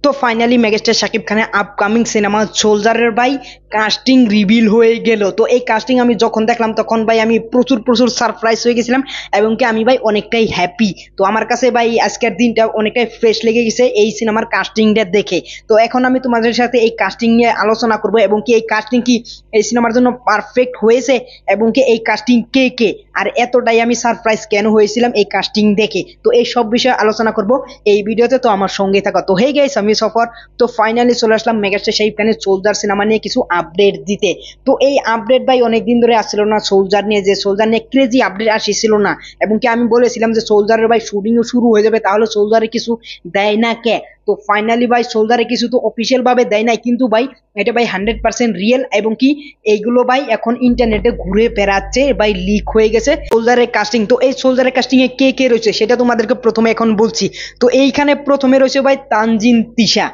তো finally megastar Shakib খানের upcoming cinema সোলজারের ভাই কাস্টিং রিভিল হয়ে গেল। তো এই কাস্টিং আমি যখন দেখলাম তখন ভাই আমি প্রচুর প্রচুর সারপ্রাইজ হয়ে গেছিলাম এবং কি আমি ভাই অনেকটাই হ্যাপি। তো আমার কাছে ভাই আজকের দিনটা অনেকটাই ফ্রেশ লেগে গেছে এই সিনেমার কাস্টিংটা দেখে। তো এখন আমি তোমাদের সাথে এই কাস্টিং নিয়ে আলোচনা করব এবং কি এই কাস্টিং কি এই সিনেমার জন্য পারফেক্ট হয়েছে এবং কি এই কাস্টিং কে কে আর এতটাই আমি সারপ্রাইজ কেন হয়েছিলাম এই কাস্টিং দেখে। তো এই সব বিষয়ে আলোচনা করব এই ভিডিওতে, তো আমার সঙ্গে থাকা। তো হে গাইস, আমি সফর। তো ফাইনালি চলে আসলাম মেগাস্টার শাকিব খানের সোলজার সিনেমা নিয়ে কিছু আপডেট দিতে। তো এই আপডেট ভাই অনেকদিন ধরে আসছিল না সোলজার নিয়ে, যে সোলজার নিয়ে ক্রেজি আপডেট আসছিল না এবং কি আমি বলেছিলাম যে সোলজারের ভাই শুটিংও শুরু হয়ে যাবে, তাহলে সোলজারে কিছু দেয় না কে। তো ফাইনালি ভাই সোলজারে কিছু তো অফিসিয়াল ভাবে দেয় নাই, কিন্তু ভাই এটা ভাই 100% রিয়েল এবং কি এইগুলো ভাই এখন ইন্টারনেটে ঘুরে বেড়াচ্ছে ভাই, লিক হয়ে গেছে সোলজারের কাস্টিং। তো এই সোলজারের কাস্টিং এ কে কে রয়েছে সেটা তোমাদেরকে প্রথমে এখন বলছি। তো এইখানে প্রথমে রয়েছে ভাই তানজিন তিশা,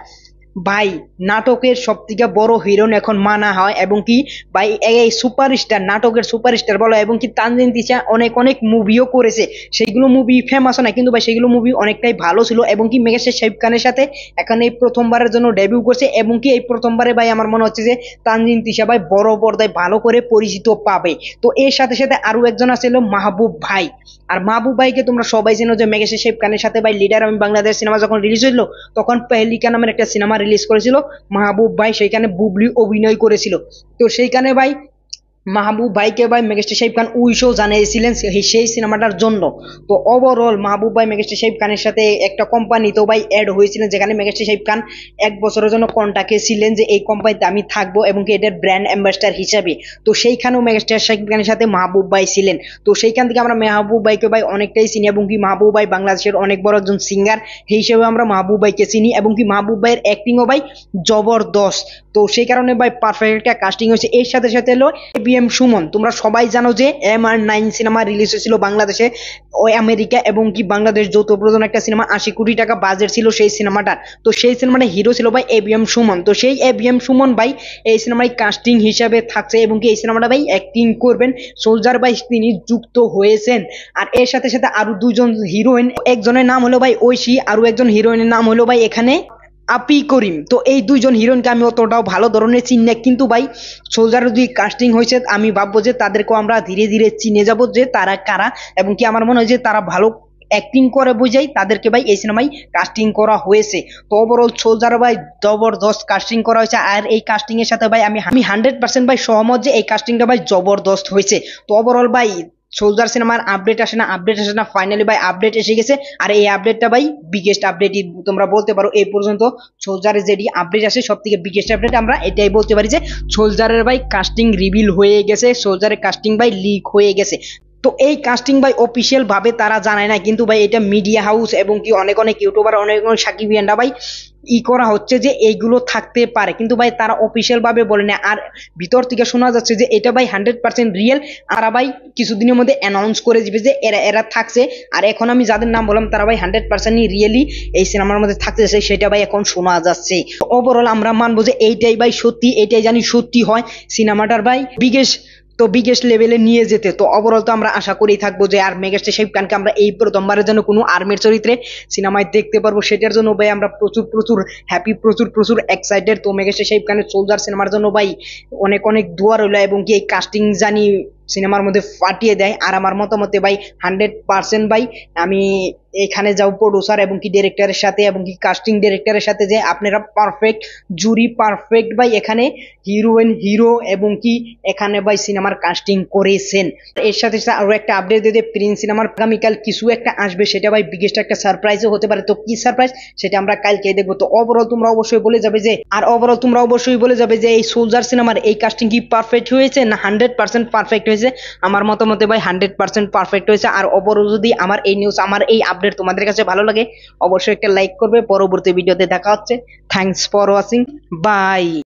ভাই নাটকের সব থেকে বড় হিরোইন এখন মানা হয় এবং কি ভাই এই সুপারস্টার, নাটকের সুপারস্টার বলো। এবং কি তানজিন তিশা অনেক অনেক মুভিও করেছে, সেইগুলো মুভি ফেমাস না কিন্তু ভাই সেগুলো মুভি অনেকটাই ভালো ছিল। এবং কি মেগাস্টার শাকিব খানের সাথে এখন এই প্রথমবারের জন্য ডেবিউ করছে এবং কি এই প্রথমবারে ভাই আমার মনে হচ্ছে যে তানজিন তিশা ভাই বড় পর্দায় ভালো করে পরিচিত পাবে। তো এর সাথে সাথে আরো একজন আছে মাহবুব ভাই। আর মাহবুব ভাইকে তোমরা সবাই জানো যে মেগাস্টার শাকিব খানের সাথে ভাই লিডার আমি বাংলাদেশ সিনেমা যখন রিলিজ হইলো তখন পেহলিকা নামের একটা সিনেমা রিলিজ করেছিল মাহবুব ভাই, সেইখানে বুবলি অভিনয় করেছিল। তো সেইখানে ভাই মাহবুব ভাইকে ভাই মেগাস্টার শাকিব খান উইশও জানিয়েছিলেন সেই সিনেমাটার জন্য। তো ওভারঅল মাহবুব ভাই মেগাস্টার শাকিব খানের সাথে একটা কোম্পানি তো ভাই অ্যাড হয়েছিলেন, যেখানে মেগাস্টার শাকিব খান 1 বছরের জন্য কন্ট্রাক্টে ছিলেন যে এই কোম্পানিতে আমি থাকবো এবং কি এটার ব্র্যান্ড অ্যাম্বাসেডর হিসাবে। তো সেইখানেও মেগাস্টার শাকিব খানের সাথে মাহবুব ভাই ছিলেন। তো সেইখান থেকে আমরা মাহবুব ভাইকে ভাই অনেকটাই চিনি এবং কি মাহবুব ভাই বাংলাদেশের অনেক বড় একজন সিঙ্গার, সেই হিসেবে আমরা মাহবুব ভাইকে চিনি এবং কি মাহবুব ভাইয়ের অ্যাক্টিংও ভাই জবরদস্ত। তো সেই কারণে ভাই পারফেক্ট একটা কাস্টিং হয়েছে। এর সাথে সাথে হলো এবিএম সুমন। তোমরা সবাই জানো যে MR9 সিনেমা রিলিজ হয়েছিল বাংলাদেশে ও আমেরিকা এবং কি বাংলাদেশ যৌথ প্রযোজনা একটা সিনেমা, 80 কোটি টাকা বাজেট ছিল সেই সিনেমাটার। তো সেই সিনেমাটা হিরো ছিল ভাই এবিএম সুমন। তো সেই এবিএম সুমন ভাই এই সিনেমায় কাস্টিং হিসাবে থাকছে এবং কি এই সিনেমাটা ভাই অ্যাক্টিং করবেন সোলজার ভাই, তিনি যুক্ত হয়েছেন। আর এর সাথে সাথে আরো দুজন হিরোইন, একজনের নাম হলো ভাই ঐশী, আরো একজন হিরোইনের নাম হলো ভাই এখানে আপি করিম। তো এই দুইজন হিরোইনকে আমি অতটাও ভালো ধরনের চিনি না, কিন্তু ভাই সোলজার যদি কাস্টিং হয়েছে আমি ভাববো যে তাদেরকেও আমরা ধীরে ধীরে চিনে যাব যে তারা কারা এবং কি আমার মনে হয় যে তারা ভালো অ্যাক্টিং করে বোঝাই তাদেরকে ভাই এই সিনেমায় কাস্টিং করা হয়েছে। তো ওভারঅল সোলজার ভাই জবরদস্ত কাস্টিং করা হয়েছে। আর এই কাস্টিং এর সাথে ভাই আমি 100% ভাই সহমত যে এই কাস্টিংটা ভাই জবরদস্ত হয়েছে। তো ওভারঅল ভাই সোলজার সিনেমার আপডেট আসে না, ফাইনালি ভাই আপডেট এসে গেছে। আর এই আপডেটটা ভাই বিগেস্ট আপডেটই তোমরা বলতে পারো এই পর্যন্ত সোলজারের যেটি আপডেট আসে সব থেকে বিগেস্ট আপডেট আমরা এটাই বলতে পারি যে সোলজারের ভাই কাস্টিং রিভিল হয়ে গেছে, সোলজারের কাস্টিং ভাই লিক হয়ে গেছে। তো এই কাস্টিং ভাই অফিসিয়াল ভাবে তারা জানায় না, কিন্তু ভাই এটা মিডিয়া হাউস এবং কি অনেক অনেক ইউটিউবার, অনেক অনেক সাকিবিয়ানরা ভাই করা হচ্ছে যে এইগুলো থাকতে পারে, কিন্তু ভাই তারা অফিসিয়াল ভাবে বলে না। আর ভিতর থেকে শোনা যাচ্ছে যে এটা ভাই 100% রিয়েল। আর ভাই কিছুদিনের মধ্যে অ্যানাউন্স করে দিবে যে এরা এরা থাকছে। আর এখন আমি যাদের নাম বললাম তারা ভাই 100% রিয়েলি এই সিনেমার মধ্যে থাকতেছে, সেটা ভাই এখন শোনা যাচ্ছে। ওভারঅল আমরা মানবো যে এইটাই ভাই সত্যি, এইটাই জানি সত্যি হয় সিনেমাটার ভাই বিগেস্ট লেভেলে নিয়ে যেতে। তো ওভারঅল তো আমরা আশা করেই থাকবো যে আর মেগাস্টার শাকিব খানকে আমরা এই প্রথমবারের জন্য কোনো আর্মির চরিত্রে সিনেমায় দেখতে পারবো, সেটার জন্য ভাই আমরা প্রচুর প্রচুর হ্যাপি, প্রচুর প্রচুর এক্সাইটেড। তো মেগাস্টার শাকিব খানের সোলজার সিনেমার জন্য ভাই অনেক অনেক দোয়া রইলো এবং কি এই কাস্টিং জানি সিনেমার মধ্যে ফাটিয়ে দেয়। আর আমার মতামতে ভাই 100% ভাই আমি এখানে যাও প্রডিউসার এবং কি ডিরেক্টরের সাথে এবং কি কাস্টিং ডিরেক্টরের সাথে যে আপনারা পারফেক্ট জুরি, পারফেক্ট ভাই এখানে হিরোইন হিরো এবং কি এখানে ভাই সিনেমার কাস্টিং করেছেন। এর সাথে সাথে আরো একটা আপডেট দিয়ে প্রিন্স সিনেমার আগামীকাল কিছু একটা আসবে, সেটা ভাই বিগেস্ট একটা সারপ্রাইজও হতে পারে। তো কি সারপ্রাইজ সেটা আমরা কালকে দেখবো। তো ওভারঅল তোমরা অবশ্যই বলে যাবে যে এই সোলজার সিনেমার এই কাস্টিং কি পারফেক্ট হয়েছে না 100% পারফেক্ট হয়েছে। আমার মতামতে ভাই 100% পারফেক্ট হয়েছে। আর ওভারঅল যদি আমার এই নিউজ, আমার এই আপডেট তোমাদের কাছে ভালো লাগে অবশ্যই একটা লাইক করবে। পরবর্তী ভিডিওতে দেখা হচ্ছে। Thanks for watching, by.